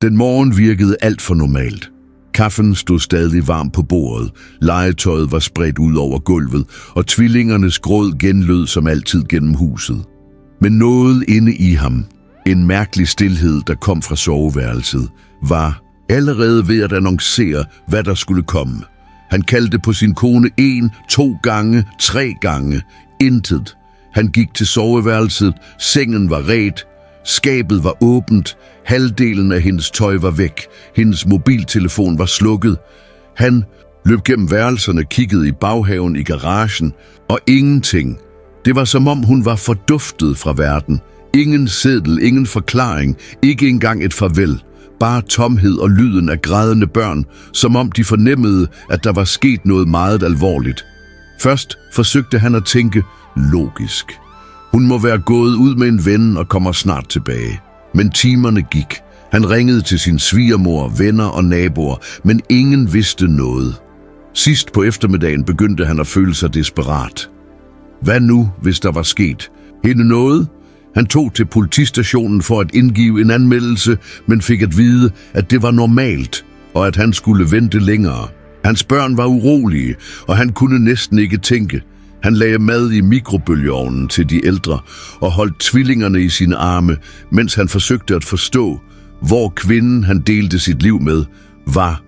Den morgen virkede alt for normalt. Kaffen stod stadig varm på bordet, legetøjet var spredt ud over gulvet, og tvillingernes gråd genlød som altid gennem huset. Men noget inde i ham, en mærkelig stilhed, der kom fra soveværelset, var allerede ved at annoncere, hvad der skulle komme. Han kaldte på sin kone 1, 2 gange, 3 gange. Intet. Han gik til soveværelset, sengen var ret, skabet var åbent, halvdelen af hendes tøj var væk, hendes mobiltelefon var slukket. Han løb gennem værelserne, kiggede i baghaven, i garagen, og ingenting. Det var som om hun var forduftet fra verden. Ingen seddel, ingen forklaring, ikke engang et farvel. Bare tomhed og lyden af grædende børn, som om de fornemmede, at der var sket noget meget alvorligt. Først forsøgte han at tænke logisk. Hun må være gået ud med en ven og kommer snart tilbage. Men timerne gik. Han ringede til sin svigermor, venner og naboer, men ingen vidste noget. Sidst på eftermiddagen begyndte han at føle sig desperat. Hvad nu, hvis der var sket hende noget? Han tog til politistationen for at indgive en anmeldelse, men fik at vide, at det var normalt, og at han skulle vente længere. Hans børn var urolige, og han kunne næsten ikke tænke. Han lagde mad i mikrobølgeovnen til de ældre og holdt tvillingerne i sine arme, mens han forsøgte at forstå, hvor kvinden, han delte sit liv med, var.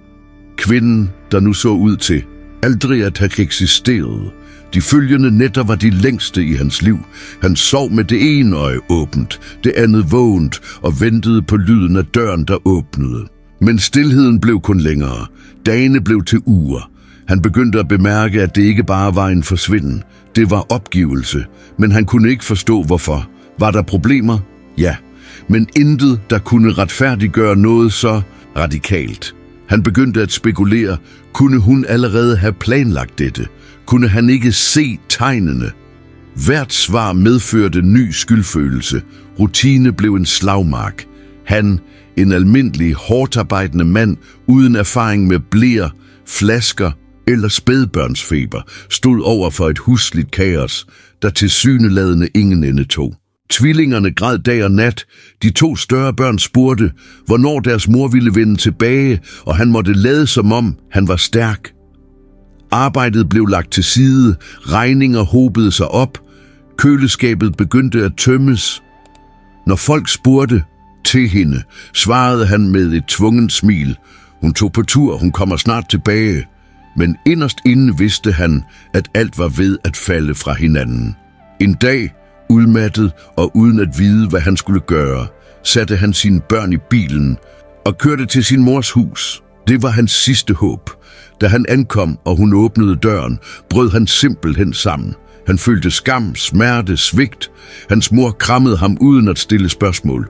Kvinden, der nu så ud til aldrig at have eksisteret. De følgende nætter var de længste i hans liv. Han sov med det ene øje åbent, det andet vågent og ventede på lyden af døren, der åbnede. Men stilheden blev kun længere. Dagene blev til uger. Han begyndte at bemærke, at det ikke bare var en forsvinden. Det var opgivelse, men han kunne ikke forstå hvorfor. Var der problemer? Ja, men intet, der kunne retfærdiggøre noget så radikalt. Han begyndte at spekulere. Kunne hun allerede have planlagt dette? Kunne han ikke se tegnene? Hvert svar medførte ny skyldfølelse. Rutine blev en slagmark. Han, en almindelig, hårdtarbejdende mand uden erfaring med bleer, flasker eller spædbørnsfeber, stod over for et husligt kaos, der tilsyneladende ingen ende tog. Tvillingerne græd dag og nat. De 2 større børn spurgte, hvornår deres mor ville vende tilbage, og han måtte lade som om han var stærk. Arbejdet blev lagt til side, regninger hobede sig op, køleskabet begyndte at tømmes. Når folk spurgte til hende, svarede han med et tvungent smil. Hun tog på tur, hun kommer snart tilbage. Men inderst inde vidste han, at alt var ved at falde fra hinanden. En dag, udmattet og uden at vide, hvad han skulle gøre, satte han sine børn i bilen og kørte til sin mors hus. Det var hans sidste håb. Da han ankom, og hun åbnede døren, brød han simpelthen sammen. Han følte skam, smerte, svigt. Hans mor krammede ham uden at stille spørgsmål.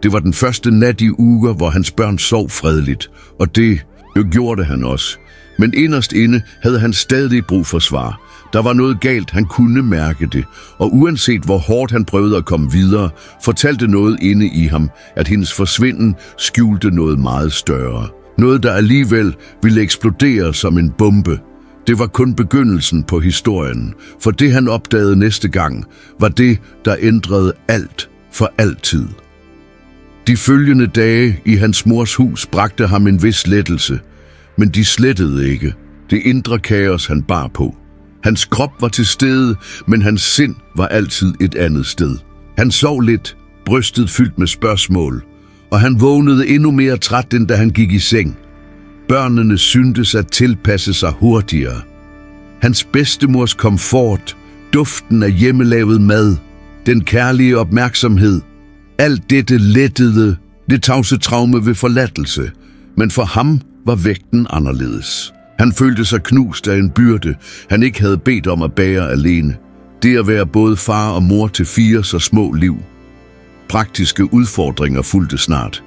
Det var den første nat i uger, hvor hans børn sov fredeligt, og det gjorde han også. Men inderst inde havde han stadig brug for svar. Der var noget galt, han kunne mærke det, og uanset hvor hårdt han prøvede at komme videre, fortalte noget inde i ham, at hendes forsvinden skjulte noget meget større. Noget, der alligevel ville eksplodere som en bombe. Det var kun begyndelsen på historien, for det han opdagede næste gang, var det, der ændrede alt for altid. De følgende dage i hans mors hus bragte ham en vis lettelse, men de slettede ikke det indre kaos, han bar på. Hans krop var til stede, men hans sind var altid et andet sted. Han sov lidt, brystet fyldt med spørgsmål, og han vågnede endnu mere træt, end da han gik i seng. Børnene syntes at tilpasse sig hurtigere. Hans bedstemors komfort, duften af hjemmelavet mad, den kærlige opmærksomhed, alt dette lettede det tavse traume ved forladelse, men for ham var vægten anderledes. Han følte sig knust af en byrde, han ikke havde bedt om at bære alene. Det at være både far og mor til 4 så små liv. Praktiske udfordringer fulgte snart.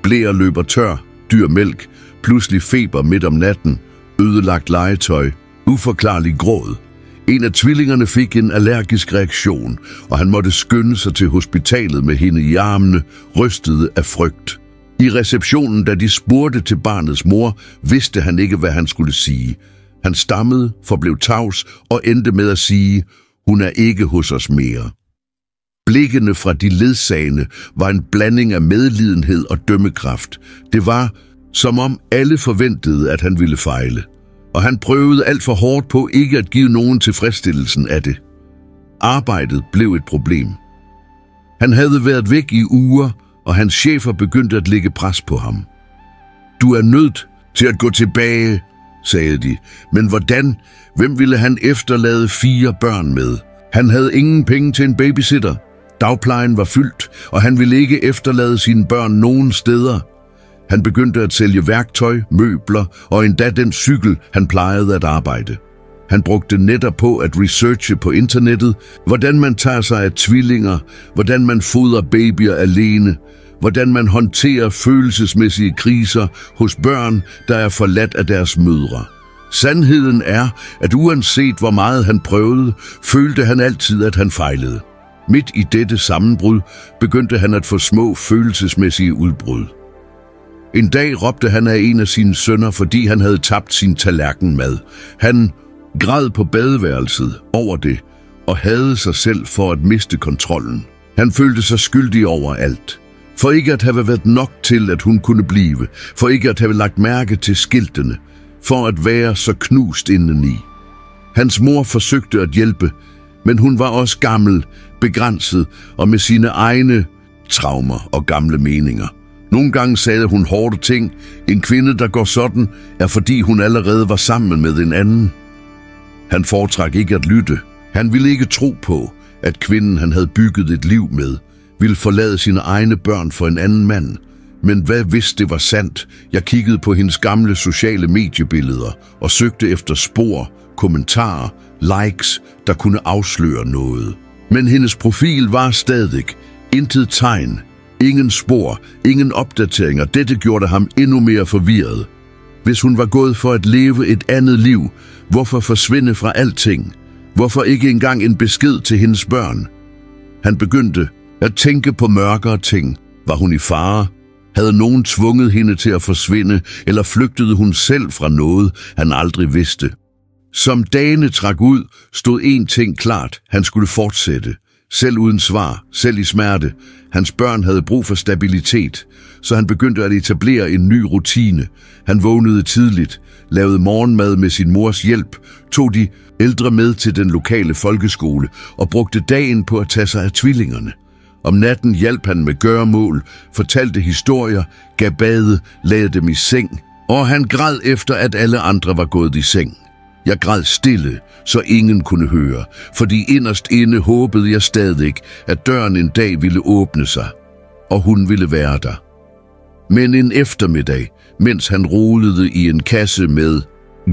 Bleer løber tør, dyr mælk, pludselig feber midt om natten, ødelagt legetøj, uforklarlig gråd. En af tvillingerne fik en allergisk reaktion, og han måtte skynde sig til hospitalet med hende i armene, rystet af frygt. I receptionen, da de spurgte til barnets mor, vidste han ikke, hvad han skulle sige. Han stammede, forblev tavs og endte med at sige, hun er ikke hos os mere. Blikkene fra de ledsagende var en blanding af medlidenhed og dømmekraft. Det var, som om alle forventede, at han ville fejle. Og han prøvede alt for hårdt på ikke at give nogen tilfredsstillelsen af det. Arbejdet blev et problem. Han havde været væk i uger, og hans chefer begyndte at lægge pres på ham. Du er nødt til at gå tilbage, sagde de. Men hvordan? Hvem ville han efterlade 4 børn med? Han havde ingen penge til en babysitter. Dagplejen var fyldt, og han ville ikke efterlade sine børn nogen steder. Han begyndte at sælge værktøj, møbler og endda den cykel, han plejede at arbejde. Han brugte netop på at researche på internettet, hvordan man tager sig af tvillinger, hvordan man fodrer babyer alene, hvordan man håndterer følelsesmæssige kriser hos børn, der er forladt af deres mødre. Sandheden er, at uanset hvor meget han prøvede, følte han altid, at han fejlede. Midt i dette sammenbrud begyndte han at få små følelsesmæssige udbrud. En dag råbte han af en af sine sønner, fordi han havde tabt sin tallerkenmad. Han græd på badeværelset over det og hadede sig selv for at miste kontrollen. Han følte sig skyldig over alt. For ikke at have været nok til, at hun kunne blive. For ikke at have lagt mærke til skiltene. For at være så knust indeni. Hans mor forsøgte at hjælpe, men hun var også gammel, begrænset og med sine egne traumer og gamle meninger. Nogle gange sagde hun hårde ting. En kvinde, der går sådan, er fordi hun allerede var sammen med en anden. Han foretrak ikke at lytte. Han ville ikke tro på, at kvinden, han havde bygget et liv med, ville forlade sine egne børn for en anden mand. Men hvad hvis det var sandt? Jeg kiggede på hendes gamle sociale mediebilleder og søgte efter spor, kommentarer, likes, der kunne afsløre noget. Men hendes profil var stadig intet tegn, ingen spor, ingen opdateringer. Dette gjorde ham endnu mere forvirret. Hvis hun var gået for at leve et andet liv, hvorfor forsvinde fra alting? Hvorfor ikke engang en besked til hendes børn? Han begyndte at tænke på mørkere ting. Var hun i fare? Havde nogen tvunget hende til at forsvinde, eller flygtede hun selv fra noget, han aldrig vidste? Som dagene trak ud, stod én ting klart. Han skulle fortsætte. Selv uden svar, selv i smerte. Hans børn havde brug for stabilitet, så han begyndte at etablere en ny rutine. Han vågnede tidligt, lavede morgenmad med sin mors hjælp, tog de ældre med til den lokale folkeskole og brugte dagen på at tage sig af tvillingerne. Om natten hjalp han med gøremål, fortalte historier, gav bade, lagde dem i seng, og han græd efter, at alle andre var gået i seng. Jeg græd stille, så ingen kunne høre, fordi inderst inde håbede jeg stadig, at døren en dag ville åbne sig, og hun ville være der. Men en eftermiddag, mens han rodede i en kasse med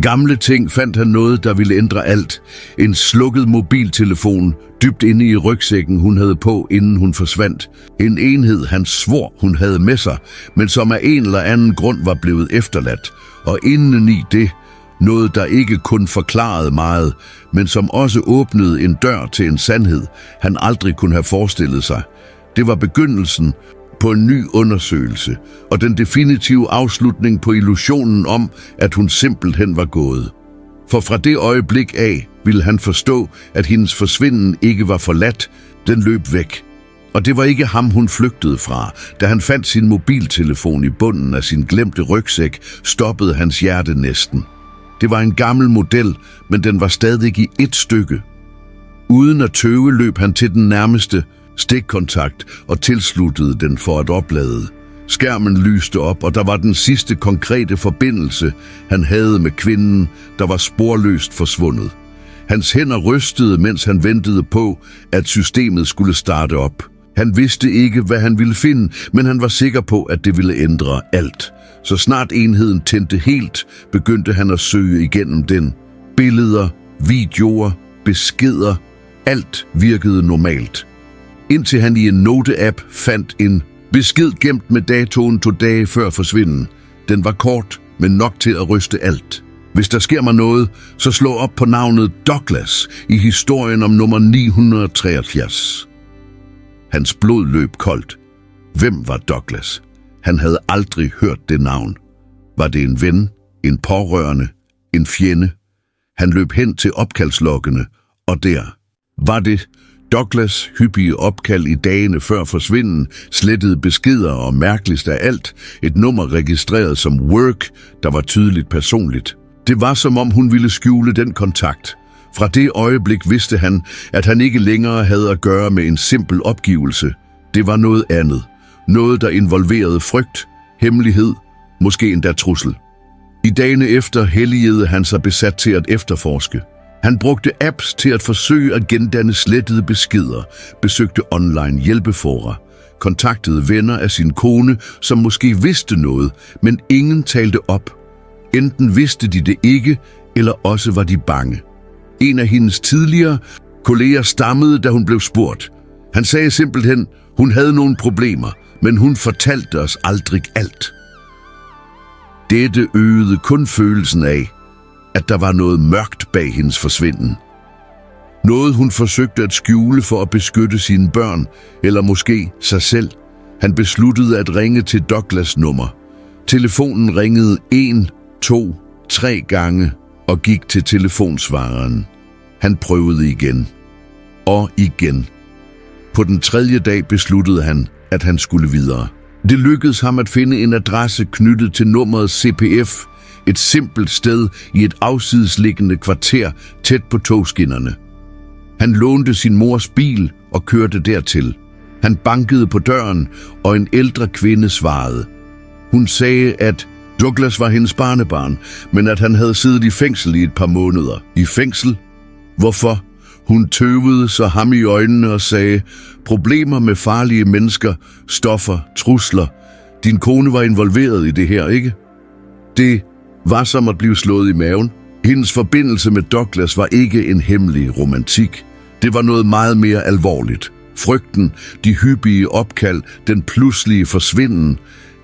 gamle ting, fandt han noget, der ville ændre alt. En slukket mobiltelefon dybt inde i rygsækken, hun havde på, inden hun forsvandt. En enhed, han svor, hun havde med sig, men som af en eller anden grund var blevet efterladt. Og indeni det, noget, der ikke kun forklarede meget, men som også åbnede en dør til en sandhed, han aldrig kunne have forestillet sig. Det var begyndelsen på en ny undersøgelse, og den definitive afslutning på illusionen om, at hun simpelthen var gået. For fra det øjeblik af ville han forstå, at hendes forsvinden ikke var forladt, den løb væk. Og det var ikke ham, hun flygtede fra. Da han fandt sin mobiltelefon i bunden af sin glemte rygsæk, stoppede hans hjerte næsten. Det var en gammel model, men den var stadig i et stykke. Uden at tøve løb han til den nærmeste stikkontakt og tilsluttede den for at oplade. Skærmen lyste op, og der var den sidste konkrete forbindelse, han havde med kvinden, der var sporløst forsvundet. Hans hænder rystede, mens han ventede på, at systemet skulle starte op. Han vidste ikke, hvad han ville finde, men han var sikker på, at det ville ændre alt. Så snart enheden tændte helt, begyndte han at søge igennem den. Billeder, videoer, beskeder, alt virkede normalt. Indtil han i en note-app fandt en besked gemt med datoen 2 dage før forsvinden. Den var kort, men nok til at ryste alt. Hvis der sker mig noget, så slå op på navnet Douglas i historien om nummer 973. Hans blod løb koldt. Hvem var Douglas? Han havde aldrig hørt det navn. Var det en ven, en pårørende, en fjende? Han løb hen til opkaldslokkene, og der var det Douglas' hyppige opkald i dagene før forsvinden, slettede beskeder og mærkeligst af alt, et nummer registreret som work, der var tydeligt personligt. Det var som om hun ville skjule den kontakt. Fra det øjeblik vidste han, at han ikke længere havde at gøre med en simpel opgivelse. Det var noget andet. Noget, der involverede frygt, hemmelighed, måske endda trussel. I dagene efter helligede han sig besat til at efterforske. Han brugte apps til at forsøge at gendanne slettede beskeder, besøgte online hjælpefora, kontaktede venner af sin kone, som måske vidste noget, men ingen talte op. Enten vidste de det ikke, eller også var de bange. En af hendes tidligere kolleger stammede, da hun blev spurgt. Han sagde simpelthen, hun havde nogle problemer, men hun fortalte os aldrig alt. Dette øgede kun følelsen af, at der var noget mørkt bag hendes forsvinden. Noget hun forsøgte at skjule for at beskytte sine børn, eller måske sig selv. Han besluttede at ringe til Douglas' nummer. Telefonen ringede 1, 2, 3 gange og gik til telefonsvareren. Han prøvede igen. Og igen. På den 3. dag besluttede han, at han skulle videre. Det lykkedes ham at finde en adresse knyttet til nummeret CPF, et simpelt sted i et afsidesliggende kvarter tæt på togskinnerne. Han lånte sin mors bil og kørte dertil. Han bankede på døren, og en ældre kvinde svarede. Hun sagde, at Douglas var hendes barnebarn, men at han havde siddet i fængsel i et par måneder. I fængsel? Hvorfor? Hun tøvede så ham i øjnene og sagde, problemer med farlige mennesker, stoffer, trusler. Din kone var involveret i det her, ikke? Det var som at blive slået i maven. Hendes forbindelse med Douglas var ikke en hemmelig romantik. Det var noget meget mere alvorligt. Frygten, de hyppige opkald, den pludselige forsvinden.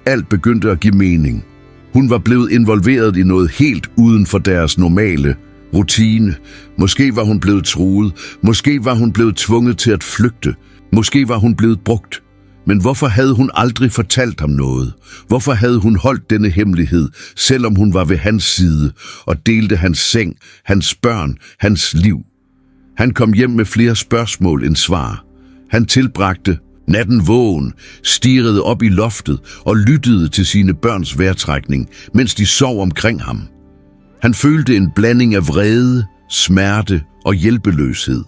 Alt begyndte at give mening. Hun var blevet involveret i noget helt uden for deres normale rutine. Måske var hun blevet truet. Måske var hun blevet tvunget til at flygte. Måske var hun blevet brugt. Men hvorfor havde hun aldrig fortalt ham noget? Hvorfor havde hun holdt denne hemmelighed, selvom hun var ved hans side og delte hans seng, hans børn, hans liv? Han kom hjem med flere spørgsmål end svar. Han tilbragte natten vågen, stirrede op i loftet og lyttede til sine børns vejrtrækning, mens de sov omkring ham. Han følte en blanding af vrede, smerte og hjælpeløshed.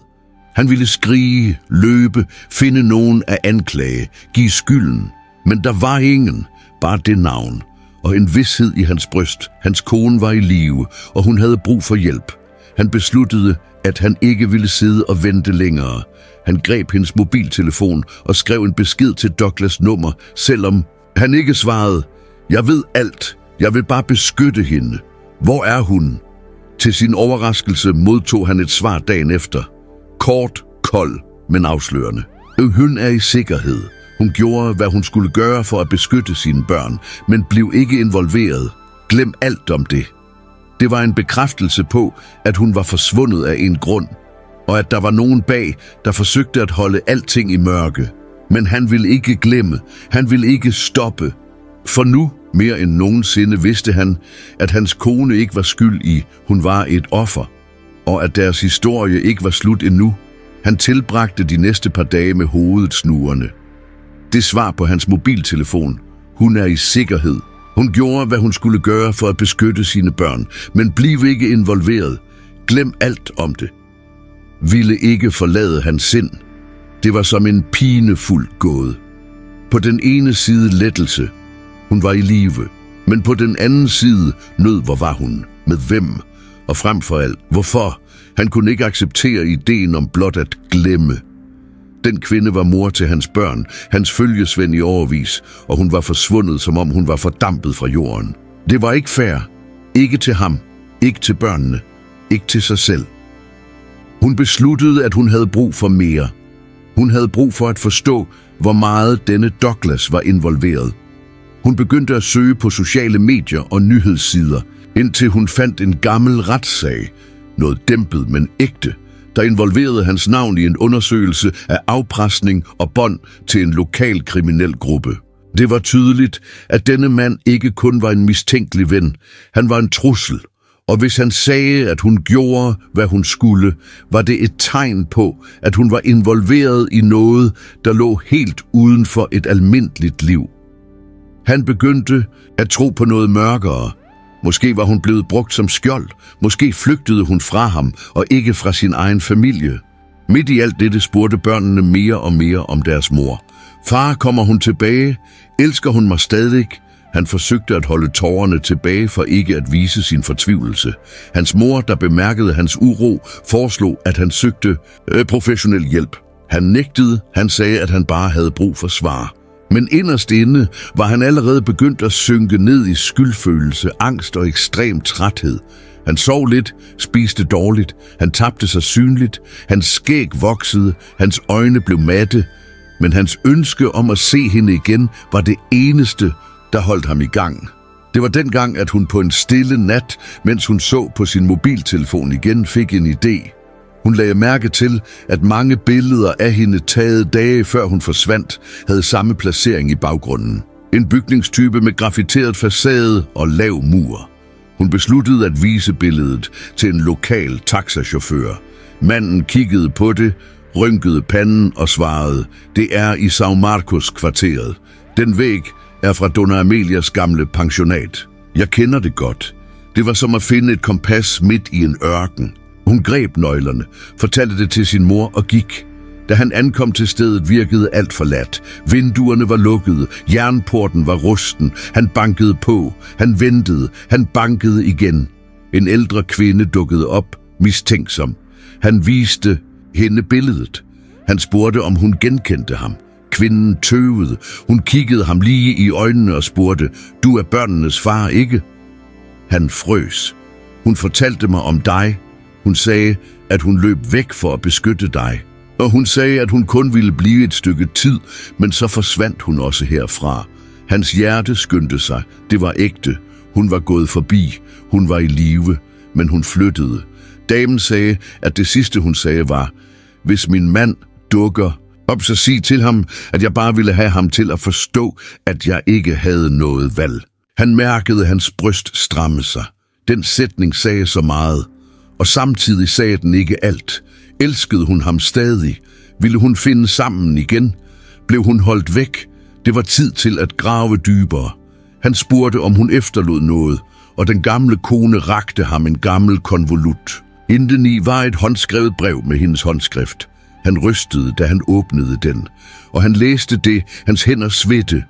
Han ville skrige, løbe, finde nogen at anklage, give skylden. Men der var ingen, bare det navn, og en vished i hans bryst. Hans kone var i live, og hun havde brug for hjælp. Han besluttede, at han ikke ville sidde og vente længere. Han greb hendes mobiltelefon og skrev en besked til Douglas' nummer, selvom han ikke svarede. Jeg ved alt. Jeg vil bare beskytte hende. Hvor er hun? Til sin overraskelse modtog han et svar dagen efter. Kort, kold, men afslørende. Hun er i sikkerhed. Hun gjorde, hvad hun skulle gøre for at beskytte sine børn, men blev ikke involveret. Glem alt om det. Det var en bekræftelse på, at hun var forsvundet af en grund, og at der var nogen bag, der forsøgte at holde alting i mørke. Men han ville ikke glemme. Han ville ikke stoppe. For nu, mere end nogensinde, vidste han, at hans kone ikke var skyld i, hun var et offer, og at deres historie ikke var slut endnu. Han tilbragte de næste par dage med hovedet snurrende. Det svar på hans mobiltelefon. Hun er i sikkerhed. Hun gjorde, hvad hun skulle gøre for at beskytte sine børn, men bliv ikke involveret. Glem alt om det. Ville ikke forlade hans sind. Det var som en pinefuld gåde. På den ene side lettelse. Hun var i live. Men på den anden side nød, hvor var hun? Med hvem? Og frem for alt, hvorfor? Han kunne ikke acceptere ideen om blot at glemme. Den kvinde var mor til hans børn, hans følgesvend i årevis, og hun var forsvundet, som om hun var fordampet fra jorden. Det var ikke fair. Ikke til ham. Ikke til børnene. Ikke til sig selv. Hun besluttede, at hun havde brug for mere. Hun havde brug for at forstå, hvor meget denne Douglas var involveret. Hun begyndte at søge på sociale medier og nyhedssider, indtil hun fandt en gammel retssag, noget dæmpet, men ægte, der involverede hans navn i en undersøgelse af afpresning og bånd til en lokal kriminel gruppe. Det var tydeligt, at denne mand ikke kun var en mistænkelig ven, han var en trussel, Og hvis han sagde, at hun gjorde, hvad hun skulle, var det et tegn på, at hun var involveret i noget, der lå helt uden for et almindeligt liv. Han begyndte at tro på noget mørkere. Måske var hun blevet brugt som skjold. Måske flygtede hun fra ham og ikke fra sin egen familie. Midt i alt dette spurgte børnene mere og mere om deres mor. Far, kommer hun tilbage? Elsker hun mig stadig? Han forsøgte at holde tårerne tilbage for ikke at vise sin fortvivlelse. Hans mor, der bemærkede hans uro, foreslog, at han søgte professionel hjælp. Han nægtede. Han sagde, at han bare havde brug for svar. Men inderst inde var han allerede begyndt at synke ned i skyldfølelse, angst og ekstrem træthed. Han sov lidt, spiste dårligt, han tabte sig synligt, hans skæg voksede, hans øjne blev matte, men hans ønske om at se hende igen var det eneste, der holdt ham i gang. Det var dengang, at hun på en stille nat, mens hun så på sin mobiltelefon igen, fik en idé. Hun lagde mærke til, at mange billeder af hende taget dage før hun forsvandt, havde samme placering i baggrunden. En bygningstype med graffiteret facade og lav mur. Hun besluttede at vise billedet til en lokal taxachauffør. Manden kiggede på det, rynkede panden og svarede, det er i São Marcos-kvarteret. Den væg er fra Dona Amelias gamle pensionat. Jeg kender det godt. Det var som at finde et kompas midt i en ørken. Hun greb nøglerne, fortalte det til sin mor og gik. Da han ankom til stedet, virkede alt forladt. Vinduerne var lukkede, jernporten var rusten. Han bankede på, han ventede, han bankede igen. En ældre kvinde dukkede op, mistænksom. Han viste hende billedet. Han spurgte, om hun genkendte ham. Kvinden tøvede. Hun kiggede ham lige i øjnene og spurgte, du er børnenes far, ikke? Han frøs. Hun fortalte mig om dig. Hun sagde, at hun løb væk for at beskytte dig. Og hun sagde, at hun kun ville blive et stykke tid, men så forsvandt hun også herfra. Hans hjerte skyndte sig. Det var ægte. Hun var gået forbi. Hun var i live, men hun flyttede. Damen sagde, at det sidste hun sagde var, hvis min mand dukker op, så sig til ham, at jeg bare ville have ham til at forstå, at jeg ikke havde noget valg. Han mærkede hans bryst stramme sig. Den sætning sagde så meget, og samtidig sagde den ikke alt. Elskede hun ham stadig? Ville hun finde sammen igen? Blev hun holdt væk? Det var tid til at grave dybere. Han spurgte, om hun efterlod noget, og den gamle kone rakte ham en gammel konvolut. Indeni var et håndskrevet brev med hendes håndskrift. Han rystede, da han åbnede den, og han læste det, hans hænder svedte.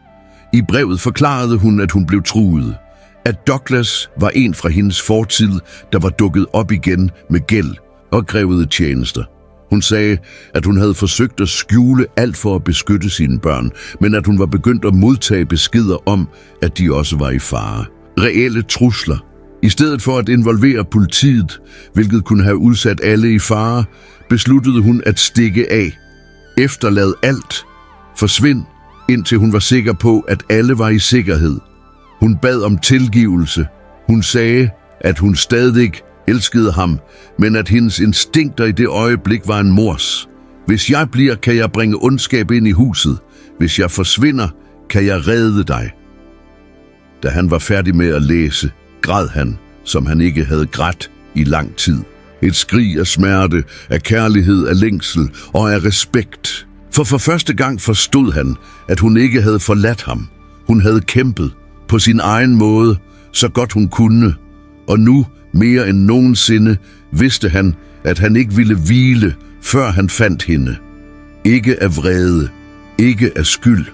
I brevet forklarede hun, at hun blev truet. At Douglas var en fra hendes fortid, der var dukket op igen med gæld og krævede tjenester. Hun sagde, at hun havde forsøgt at skjule alt for at beskytte sine børn, men at hun var begyndt at modtage beskeder om, at de også var i fare. Reelle trusler. I stedet for at involvere politiet, hvilket kunne have udsat alle i fare, besluttede hun at stikke af. Efterlad alt. Forsvind, indtil hun var sikker på, at alle var i sikkerhed. Hun bad om tilgivelse. Hun sagde, at hun stadig elskede ham, men at hendes instinkter i det øjeblik var en mors. Hvis jeg bliver, kan jeg bringe ondskab ind i huset. Hvis jeg forsvinder, kan jeg redde dig. Da han var færdig med at læse, græd han, som han ikke havde grædt i lang tid. Et skrig af smerte, af kærlighed, af længsel og af respekt. For første gang forstod han, at hun ikke havde forladt ham. Hun havde kæmpet på sin egen måde, så godt hun kunne. Og nu, mere end nogensinde, vidste han, at han ikke ville hvile, før han fandt hende. Ikke af vrede, ikke af skyld,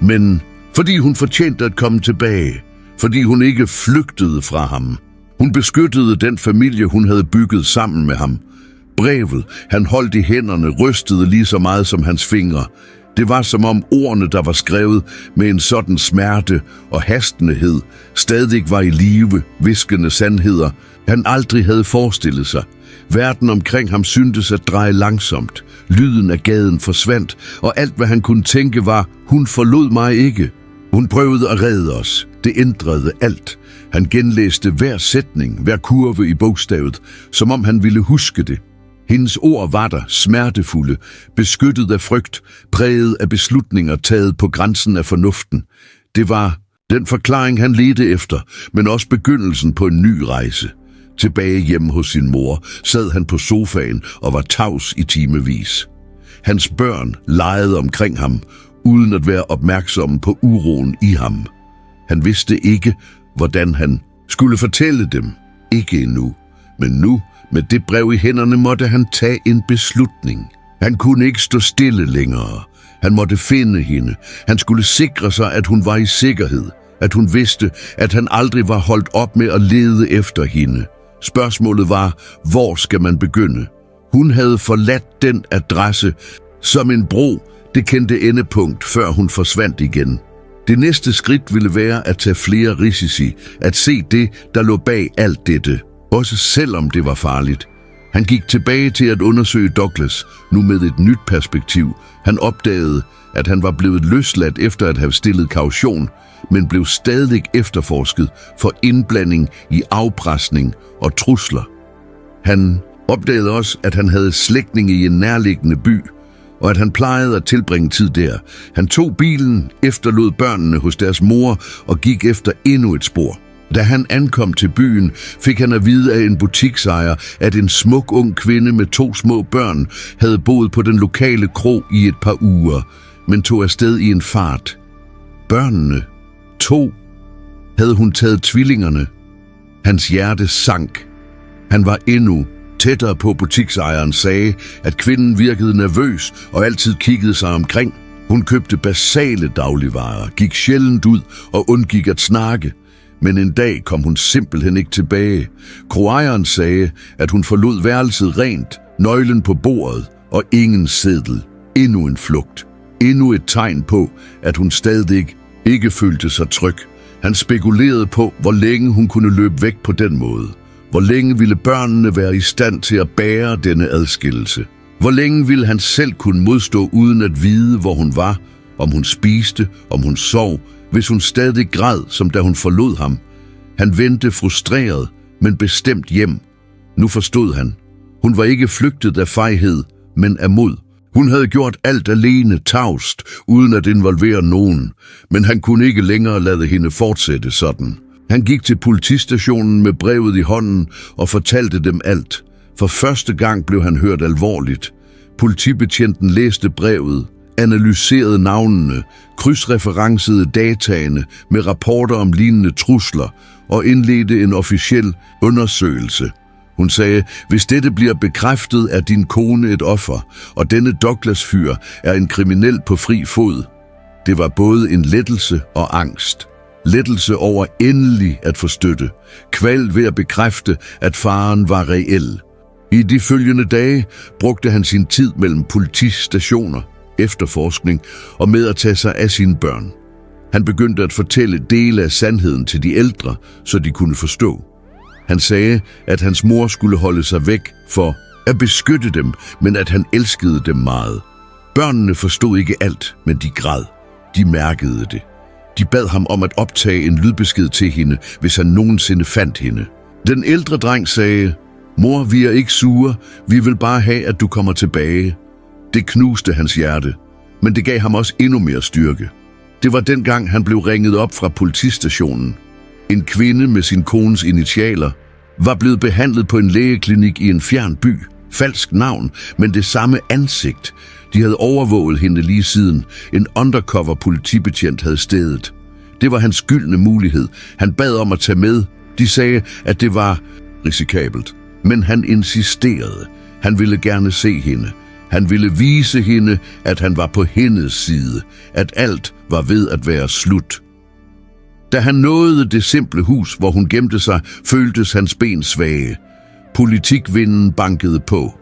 men fordi hun fortjente at komme tilbage, fordi hun ikke flygtede fra ham. Hun beskyttede den familie, hun havde bygget sammen med ham. Brevet, han holdt i hænderne, rystede lige så meget som hans fingre. Det var som om ordene, der var skrevet med en sådan smerte og hastenhed, stadig var i live, hviskende sandheder, han aldrig havde forestillet sig. Verden omkring ham syntes at dreje langsomt. Lyden af gaden forsvandt, og alt hvad han kunne tænke var, hun forlod mig ikke. Hun prøvede at redde os. Det ændrede alt. Han genlæste hver sætning, hver kurve i bogstavet, som om han ville huske det. Hendes ord var der, smertefulde, beskyttet af frygt, præget af beslutninger taget på grænsen af fornuften. Det var den forklaring, han ledte efter, men også begyndelsen på en ny rejse. Tilbage hjemme hos sin mor sad han på sofaen og var tavs i timevis. Hans børn legede omkring ham, uden at være opmærksomme på uroen i ham. Han vidste ikke, hvordan han skulle fortælle dem. Ikke endnu. Men nu, med det brev i hænderne, måtte han tage en beslutning. Han kunne ikke stå stille længere. Han måtte finde hende. Han skulle sikre sig, at hun var i sikkerhed. At hun vidste, at han aldrig var holdt op med at lede efter hende. Spørgsmålet var, hvor skal man begynde? Hun havde forladt den adresse som en bro, det kendte endepunkt, før hun forsvandt igen. Det næste skridt ville være at tage flere risici, at se det, der lå bag alt dette, også selvom det var farligt. Han gik tilbage til at undersøge Douglas, nu med et nyt perspektiv. Han opdagede, at han var blevet løsladt efter at have stillet kaution, men blev stadig efterforsket for indblanding i afpresning og trusler. Han opdagede også, at han havde slægtninge i en nærliggende by, og at han plejede at tilbringe tid der. Han tog bilen, efterlod børnene hos deres mor og gik efter endnu et spor. Da han ankom til byen, fik han at vide af en butiksejer, at en smuk ung kvinde med 2 små børn havde boet på den lokale kro i et par uger, men tog afsted i en fart. Børnene, 2, havde hun taget tvillingerne. Hans hjerte sank. Han var endnu tættere på. Butiksejeren sagde, at kvinden virkede nervøs og altid kiggede sig omkring. Hun købte basale dagligvarer, gik sjældent ud og undgik at snakke. Men en dag kom hun simpelthen ikke tilbage. Kroejeren sagde, at hun forlod værelset rent, nøglen på bordet og ingen seddel. Endnu en flugt. Endnu et tegn på, at hun stadig ikke følte sig tryg. Han spekulerede på, hvor længe hun kunne løbe væk på den måde. Hvor længe ville børnene være i stand til at bære denne adskillelse? Hvor længe ville han selv kunne modstå uden at vide, hvor hun var, om hun spiste, om hun sov, hvis hun stadig græd, som da hun forlod ham? Han vendte frustreret, men bestemt hjem. Nu forstod han. Hun var ikke flygtet af fejhed, men af mod. Hun havde gjort alt alene, tavst, uden at involvere nogen, men han kunne ikke længere lade hende fortsætte sådan. Han gik til politistationen med brevet i hånden og fortalte dem alt. For første gang blev han hørt alvorligt. Politibetjenten læste brevet, analyserede navnene, krydsreferencede dataene med rapporter om lignende trusler og indledte en officiel undersøgelse. Hun sagde, hvis dette bliver bekræftet, er din kone et offer, og denne Douglas-fyr er en kriminel på fri fod. Det var både en lettelse og angst. Lettelse over endelig at få støtte. Kval ved at bekræfte, at faren var reel. I de følgende dage brugte han sin tid mellem politistationer, efterforskning og med at tage sig af sine børn. Han begyndte at fortælle dele af sandheden til de ældre, så de kunne forstå. Han sagde, at hans mor skulle holde sig væk for at beskytte dem, men at han elskede dem meget. Børnene forstod ikke alt, men de græd. De mærkede det. De bad ham om at optage en lydbesked til hende, hvis han nogensinde fandt hende. Den ældre dreng sagde, mor, vi er ikke sure, vi vil bare have, at du kommer tilbage. Det knuste hans hjerte, men det gav ham også endnu mere styrke. Det var dengang, han blev ringet op fra politistationen. En kvinde med sin kones initialer var blevet behandlet på en lægeklinik i en fjern by. Falsk navn, men det samme ansigt. De havde overvåget hende lige siden. En undercover politibetjent havde stedet. Det var hans gyldne mulighed. Han bad om at tage med. De sagde, at det var risikabelt. Men han insisterede. Han ville gerne se hende. Han ville vise hende, at han var på hendes side. At alt var ved at være slut. Da han nåede det simple hus, hvor hun gemte sig, føltes hans ben svage. Politikvinden bankede på.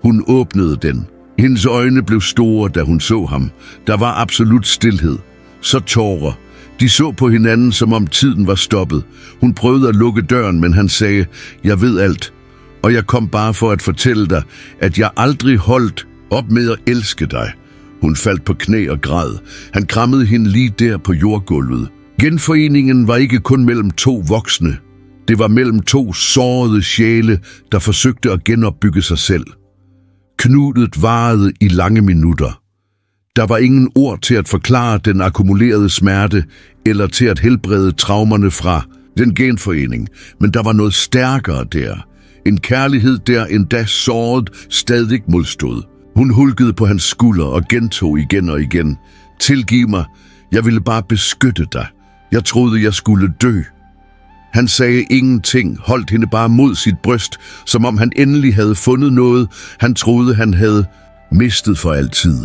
Hun åbnede den. Hendes øjne blev store, da hun så ham. Der var absolut stilhed. Så tårer. De så på hinanden, som om tiden var stoppet. Hun prøvede at lukke døren, men han sagde, jeg ved alt. Og jeg kom bare for at fortælle dig, at jeg aldrig holdt op med at elske dig. Hun faldt på knæ og græd. Han krammede hende lige der på jordgulvet. Genforeningen var ikke kun mellem 2 voksne. Det var mellem 2 sårede sjæle, der forsøgte at genopbygge sig selv. Knudet varede i lange minutter. Der var ingen ord til at forklare den akkumulerede smerte eller til at helbrede traumerne fra Den genforening, men der var noget stærkere der. En kærlighed der endda såret stadig modstod. Hun hulkede på hans skulder og gentog igen og igen. Tilgiv mig, jeg ville bare beskytte dig. Jeg troede, jeg skulle dø. Han sagde ingenting, holdt hende bare mod sit bryst, som om han endelig havde fundet noget, han troede, han havde mistet for altid.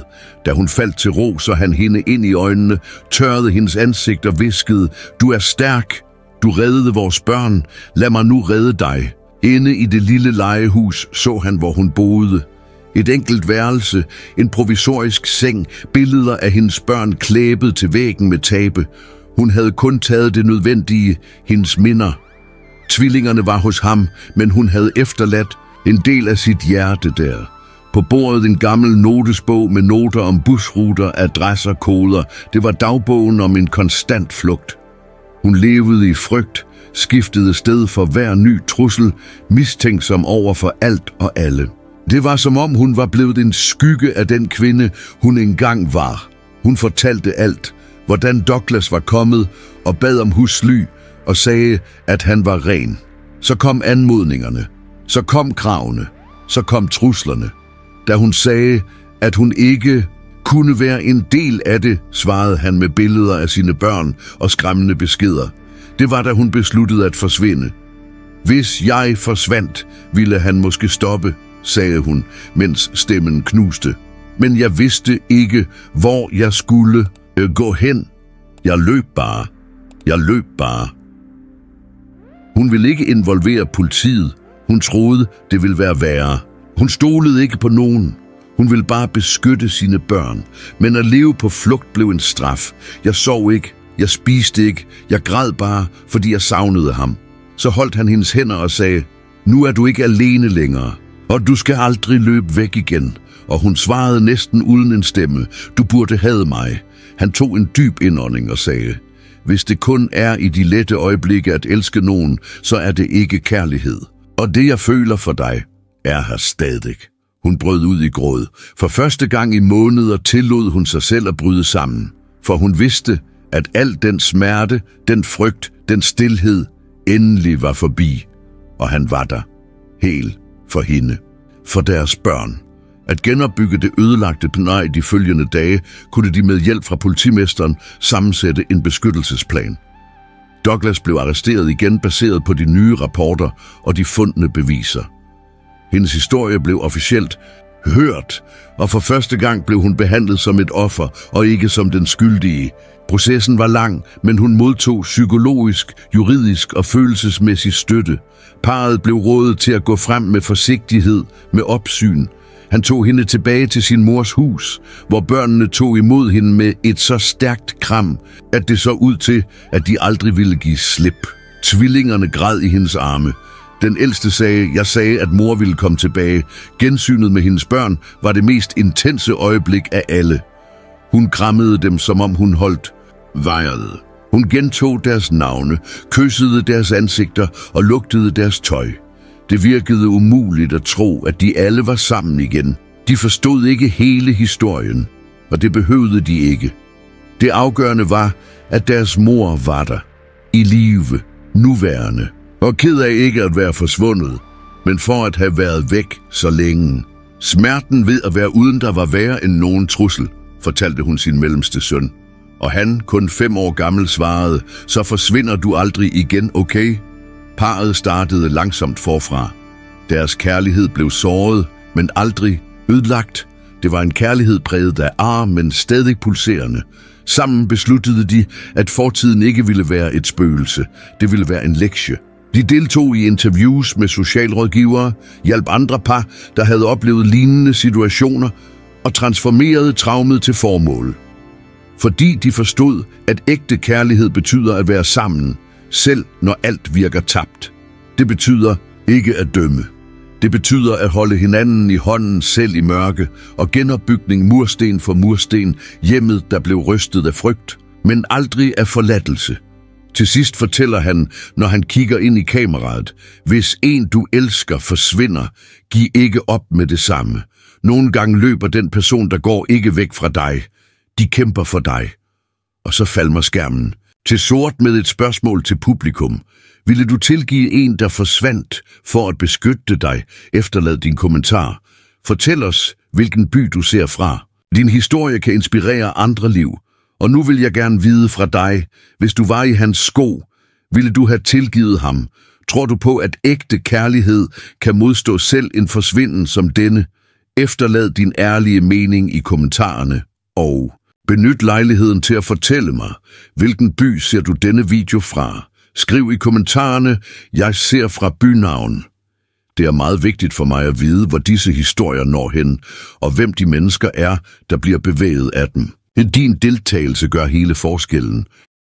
Da hun faldt til ro, så han hende ind i øjnene, tørrede hendes ansigt og hviskede, du er stærk, du reddede vores børn, lad mig nu redde dig. Inde i det lille legehus så han, hvor hun boede. Et enkelt værelse, en provisorisk seng, billeder af hendes børn klæbet til væggen med tape. Hun havde kun taget det nødvendige, hendes minder. Tvillingerne var hos ham, men hun havde efterladt en del af sit hjerte der. På bordet en gammel notesbog med noter om busruter, adresser, koder. Det var dagbogen om en konstant flugt. Hun levede i frygt, skiftede sted for hver ny trussel, mistænksom over for alt og alle. Det var som om hun var blevet en skygge af den kvinde, hun engang var. Hun fortalte alt, hvordan Douglas var kommet og bad om husly og sagde, at han var ren. Så kom anmodningerne, så kom kravene, så kom truslerne. Da hun sagde, at hun ikke kunne være en del af det, svarede han med billeder af sine børn og skræmmende beskeder. Det var da hun besluttede at forsvinde. Hvis jeg forsvandt, ville han måske stoppe, sagde hun, mens stemmen knuste. Men jeg vidste ikke, hvor jeg skulle gå hen. Jeg løb bare. Hun ville ikke involvere politiet. Hun troede, det ville være værre. Hun stolede ikke på nogen. Hun ville bare beskytte sine børn. Men at leve på flugt blev en straf. Jeg sov ikke. Jeg spiste ikke. Jeg græd bare, fordi jeg savnede ham. Så holdt han hendes hænder og sagde, nu er du ikke alene længere, og du skal aldrig løbe væk igen. Og hun svarede næsten uden en stemme, du burde hade mig. Han tog en dyb indånding og sagde, hvis det kun er i de lette øjeblikke at elske nogen, så er det ikke kærlighed. Og det jeg føler for dig, er her stadig. Hun brød ud i gråd. For første gang i måneder tillod hun sig selv at bryde sammen. For hun vidste, at al den smerte, den frygt, den stilhed, endelig var forbi. Og han var der, helt for hende, for deres børn. At genopbygge det ødelagte Penay de følgende dage, kunne de med hjælp fra politimesteren sammensætte en beskyttelsesplan. Douglas blev arresteret igen baseret på de nye rapporter og de fundne beviser. Hendes historie blev officielt hørt, og for første gang blev hun behandlet som et offer og ikke som den skyldige. Processen var lang, men hun modtog psykologisk, juridisk og følelsesmæssig støtte. Parret blev rådet til at gå frem med forsigtighed, med opsyn. Han tog hende tilbage til sin mors hus, hvor børnene tog imod hende med et så stærkt kram, at det så ud til, at de aldrig ville give slip. Tvillingerne græd i hendes arme. Den ældste sagde, jeg sagde, at mor ville komme tilbage. Gensynet med hendes børn var det mest intense øjeblik af alle. Hun krammede dem, som om hun holdt vejret. Hun gentog deres navne, kyssede deres ansigter og lugtede deres tøj. Det virkede umuligt at tro, at de alle var sammen igen. De forstod ikke hele historien, og det behøvede de ikke. Det afgørende var, at deres mor var der, i live, nuværende, og ked af ikke at være forsvundet, men for at have været væk så længe. Smerten ved at være uden der var værre end nogen trussel, fortalte hun sin mellemste søn. Og han, kun 5 år gammel, svarede, så forsvinder du aldrig igen, okay? Parret startede langsomt forfra. Deres kærlighed blev såret, men aldrig ødelagt. Det var en kærlighed præget af ar, men stadig pulserende. Sammen besluttede de, at fortiden ikke ville være et spøgelse. Det ville være en lektie. De deltog i interviews med socialrådgivere, hjalp andre par, der havde oplevet lignende situationer, og transformerede traumet til formål. Fordi de forstod, at ægte kærlighed betyder at være sammen, selv når alt virker tabt. Det betyder ikke at dømme. Det betyder at holde hinanden i hånden selv i mørke, og genopbygning mursten for mursten, hjemmet der blev rystet af frygt, men aldrig af forladtelse. Til sidst fortæller han, når han kigger ind i kameraet, hvis en du elsker forsvinder, giv ikke op med det samme. Nogle gange løber den person, der går, ikke væk fra dig. De kæmper for dig. Og så falmer skærmen. Til sort med et spørgsmål til publikum. Ville du tilgive en, der forsvandt for at beskytte dig? Efterlad din kommentar. Fortæl os, hvilken by du ser fra. Din historie kan inspirere andre liv. Og nu vil jeg gerne vide fra dig, hvis du var i hans sko, ville du have tilgivet ham? Tror du på, at ægte kærlighed kan modstå selv en forsvinden som denne? Efterlad din ærlige mening i kommentarerne, og benyt lejligheden til at fortælle mig, hvilken by ser du denne video fra? Skriv i kommentarerne, jeg ser fra bynavn. Det er meget vigtigt for mig at vide, hvor disse historier når hen, og hvem de mennesker er, der bliver bevæget af dem. Din deltagelse gør hele forskellen.